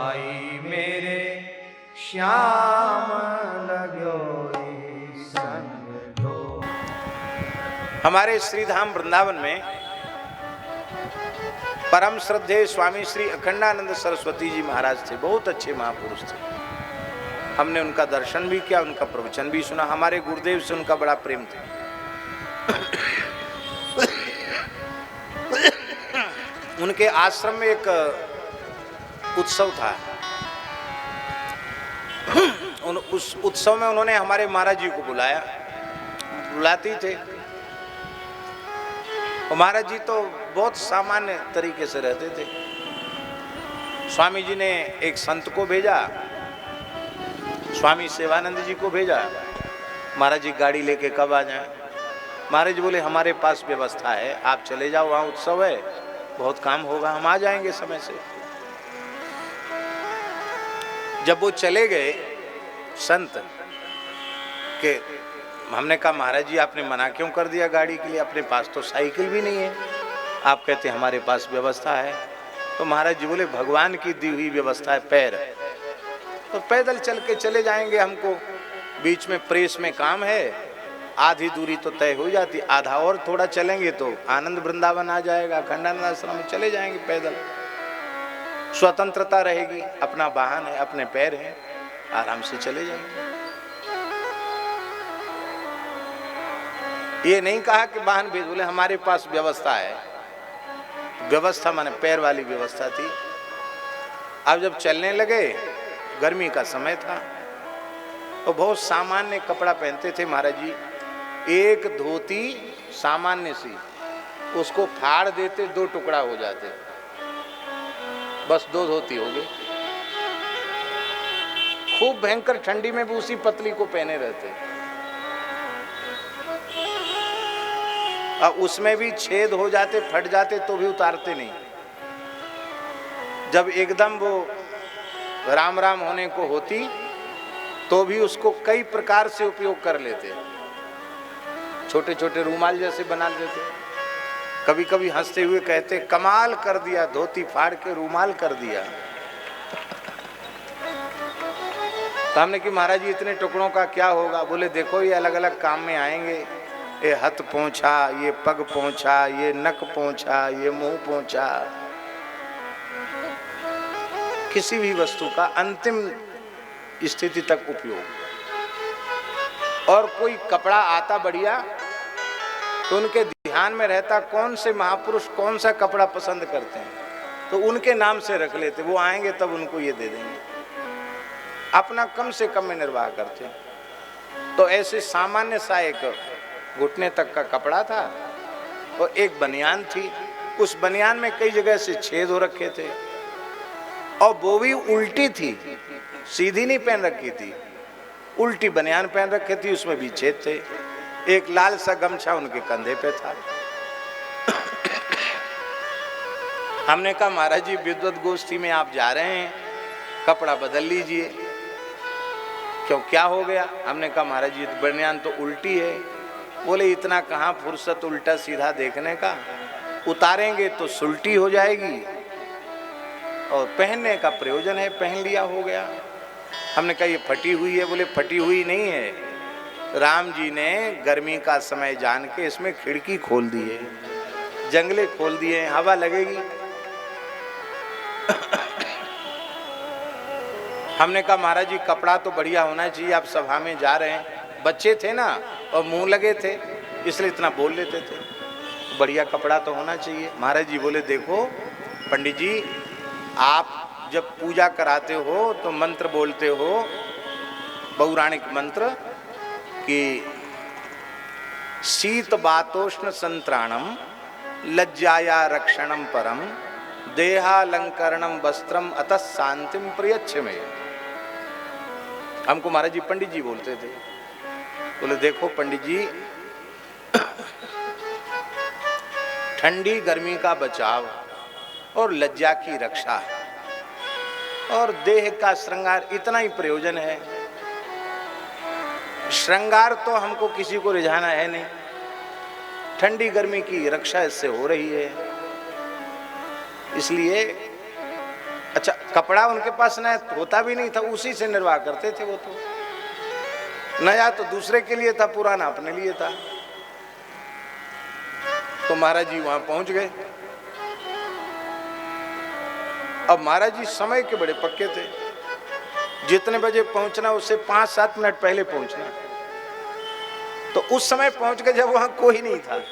भाई मेरे श्याम लगो संग दो। हमारे श्रीधाम वृंदावन में परम श्रद्धेय स्वामी श्री अखंडानंद सरस्वती जी महाराज थे। बहुत अच्छे महापुरुष थे। हमने उनका दर्शन भी किया, उनका प्रवचन भी सुना। हमारे गुरुदेव से उनका बड़ा प्रेम था। उनके आश्रम में एक उत्सव था। उस उत्सव में उन्होंने हमारे महाराज जी को बुलाती थे। महाराज जी तो बहुत सामान्य तरीके से रहते थे। स्वामी जी ने एक संत को भेजा, स्वामी सेवानंद जी को भेजा, महाराज जी गाड़ी लेके कब आ जाए। महाराज जी बोले हमारे पास व्यवस्था है, आप चले जाओ, वहाँ उत्सव है, बहुत काम होगा, हम आ जाएंगे समय से। जब वो चले गए संत के, हमने कहा महाराज जी आपने मना क्यों कर दिया गाड़ी के लिए, अपने पास तो साइकिल भी नहीं है, आप कहते हमारे पास व्यवस्था है। तो महाराज जी बोले भगवान की दी हुई व्यवस्था है पैर, तो पैदल चल के चले जाएंगे, हमको बीच में प्रेस में काम है, आधी दूरी तो तय हो जाती, आधा और थोड़ा चलेंगे तो आनंद वृंदावन आ जाएगा, अखंडानंद आश्रम में चले जाएंगे पैदल, स्वतंत्रता रहेगी, अपना वाहन है, अपने पैर हैं, आराम से चले जाएंगे। ये नहीं कहा कि वाहन भेज, बोले हमारे पास व्यवस्था है। व्यवस्था माने पैर वाली व्यवस्था थी। अब जब चलने लगे, गर्मी का समय था, तो बहुत सामान्य कपड़ा पहनते थे महाराज जी। एक धोती सामान्य सी, उसको फाड़ देते, दो टुकड़ा हो जाते, बस दो धोती हो गई। खूब भयंकर ठंडी में भी उसी पतली को पहने रहते। अब उसमें भी छेद हो जाते, फट जाते, तो भी उतारते नहीं। जब एकदम वो राम राम होने को होती, तो भी उसको कई प्रकार से उपयोग कर लेते। छोटे छोटे रूमाल जैसे बना देते। कभी कभी हंसते हुए कहते कमाल कर दिया, धोती फाड़ के रूमाल कर दिया। तो हमने कि महाराज जी इतने टुकड़ों का क्या होगा। बोले देखो ये अलग अलग काम में आएंगे, ये हथ पोंछा, ये पग पोंछा, ये नक पोंछा, ये मुंह पोंछा, किसी भी वस्तु का अंतिम स्थिति तक उपयोग। और कोई कपड़ा आता बढ़िया, तो उनके ध्यान में रहता कौन से महापुरुष कौन सा कपड़ा पसंद करते हैं, तो उनके नाम से रख लेते। वो आएंगे तब उनको ये दे देंगे, अपना कम से कम में निर्वाह करते। तो ऐसे सामान्य सा एक घुटने तक का कपड़ा था और एक बनियान थी। उस बनियान में कई जगह से छेद हो रखे थे और वो भी उल्टी थी, सीधी नहीं पहन रखी थी, उल्टी बनियान पहन रखे थी, उसमें भी छेद थे। एक लाल सा गमछा उनके कंधे पे था। हमने कहा महाराज जी विद्वत गोष्ठी में आप जा रहे हैं, कपड़ा बदल लीजिए। क्यों, क्या हो गया। हमने कहा महाराज जी बनियान तो उल्टी है। बोले इतना कहाँ फुर्सत उल्टा सीधा देखने का, उतारेंगे तो सुल्टी हो जाएगी और पहनने का प्रयोजन है, पहन लिया हो गया। हमने कहा ये फटी हुई है। बोले फटी हुई नहीं है, राम जी ने गर्मी का समय जान के इसमें खिड़की खोल दी है, जंगले खोल दिए, हवा लगेगी। हमने कहा महाराज जी कपड़ा तो बढ़िया होना चाहिए, आप सभा में जा रहे हैं, बच्चे थे ना और मुंह लगे थे इसलिए इतना बोल लेते थे, बढ़िया कपड़ा तो होना चाहिए। महाराज जी बोले देखो पंडित जी, आप जब पूजा कराते हो तो मंत्र बोलते हो, पौराणिक मंत्र कि शीत बातोष्ण संत्राणम लज्जाया रक्षणम परम देहालंकरणम वस्त्रम अतः शांतिम प्रियच्छमे। हमको महाराज जी पंडित जी बोलते थे। बोले देखो पंडित जी, ठंडी गर्मी का बचाव और लज्जा की रक्षा और देह का श्रृंगार, इतना ही प्रयोजन है। श्रृंगार तो हमको किसी को रिझाना है नहीं, ठंडी गर्मी की रक्षा इससे हो रही है। इसलिए अच्छा, कपड़ा उनके पास न होता भी नहीं था, उसी से निर्वाह करते थे वो तो। नया तो दूसरे के लिए था, पुराना अपने लिए था। तो महाराज जी वहां पहुंच गए। अब महाराज जी समय के बड़े पक्के थे, जितने बजे पहुंचना उससे 5-7 मिनट पहले पहुंचना। तो उस समय पहुंच गए जब वहां कोई नहीं था,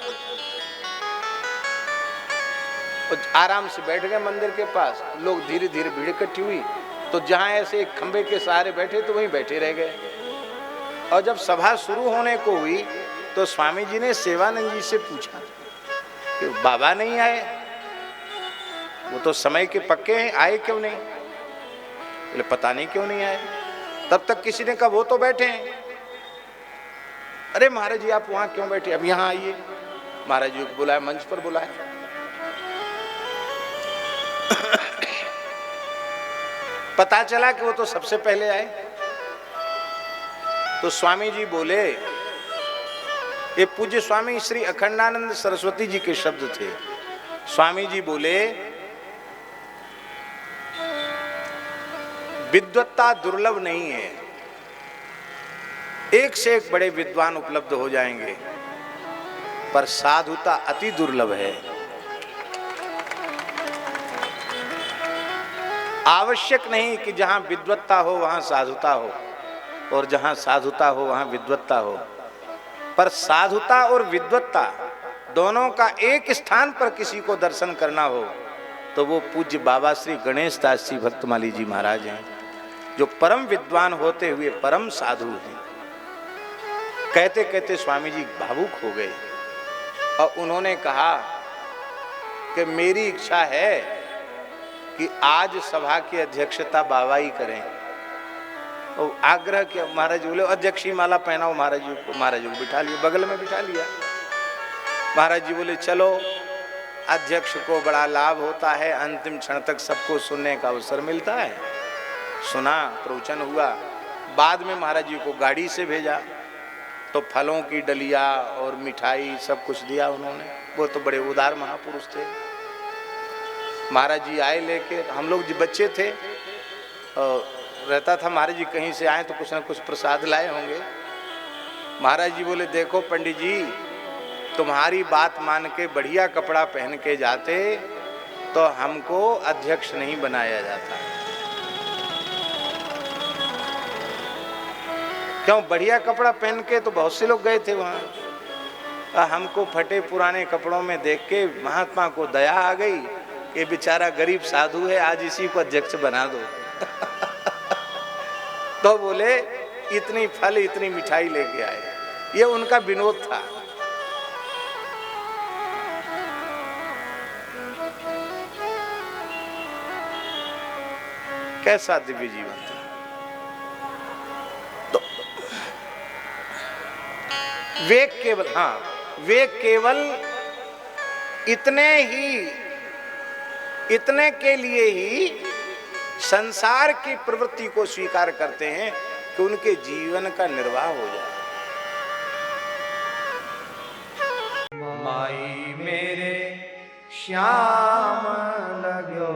आराम से बैठ गए मंदिर के पास। लोग धीरे धीरे भीड़ इकट्ठी हुई, तो जहां ऐसे एक खंबे के सहारे बैठे तो वहीं बैठे रह गए। और जब सभा शुरू होने को हुई तो स्वामी जी ने सेवानंद जी से पूछा कि बाबा नहीं आए, वो तो समय के पक्के हैं, आए क्यों नहीं? बोले पता नहीं क्यों नहीं आए। तब तक किसी ने कहा वो तो बैठे हैं। अरे महाराज जी आप वहां क्यों बैठे, अब यहां आइए। महाराज जी को बुलाया, मंच पर बुलाया। पता चला कि वो तो सबसे पहले आए। तो स्वामी जी बोले, ये पूज्य स्वामी श्री अखंडानंद सरस्वती जी के शब्द थे। स्वामी जी बोले, विद्वत्ता दुर्लभ नहीं है, एक से एक बड़े विद्वान उपलब्ध हो जाएंगे, पर साधुता अति दुर्लभ है। आवश्यक नहीं कि जहां विद्वत्ता हो वहां साधुता हो, और जहां साधुता हो वहां विद्वत्ता हो, पर साधुता और विद्वत्ता दोनों का एक स्थान पर किसी को दर्शन करना हो तो वो पूज्य बाबा श्री गणेश दास जी भक्तमाली जी महाराज हैं, जो परम विद्वान होते हुए परम साधु हैं। कहते कहते स्वामी जी भावुक हो गए और उन्होंने कहा कि मेरी इच्छा है कि आज सभा की अध्यक्षता बाबा ही करें। और आग्रह किया। महाराज बोले अध्यक्षी माला पहनाओ महाराज जी को। महाराज जी को बिठा लिया, बगल में बिठा लिया। महाराज जी बोले चलो, अध्यक्ष को बड़ा लाभ होता है, अंतिम क्षण तक सबको सुनने का अवसर मिलता है। सुना, प्रवचन हुआ। बाद में महाराज जी को गाड़ी से भेजा तो फलों की डलिया और मिठाई सब कुछ दिया उन्होंने। वो तो बड़े उदार महापुरुष थे। महाराज जी आए लेके, हम लोग बच्चे थे और रहता था महाराज जी कहीं से आए तो कुछ ना कुछ प्रसाद लाए होंगे। महाराज जी बोले देखो पंडित जी, तुम्हारी बात मान के बढ़िया कपड़ा पहन के जाते तो हमको अध्यक्ष नहीं बनाया जाता। क्यों? बढ़िया कपड़ा पहन के तो बहुत से लोग गए थे वहां। हमको फटे पुराने कपड़ों में देख के महात्मा को दया आ गई कि बेचारा गरीब साधु है, आज इसी को अध्यक्ष बना दो। तो बोले इतनी फल इतनी मिठाई लेके आए। ये उनका विनोद था। कैसा दिव्य जीवन था। तो वे केवल इतने के लिए ही संसार की प्रवृत्ति को स्वीकार करते हैं कि उनके जीवन का निर्वाह हो जाए। माई मेरे श्याम लग्यो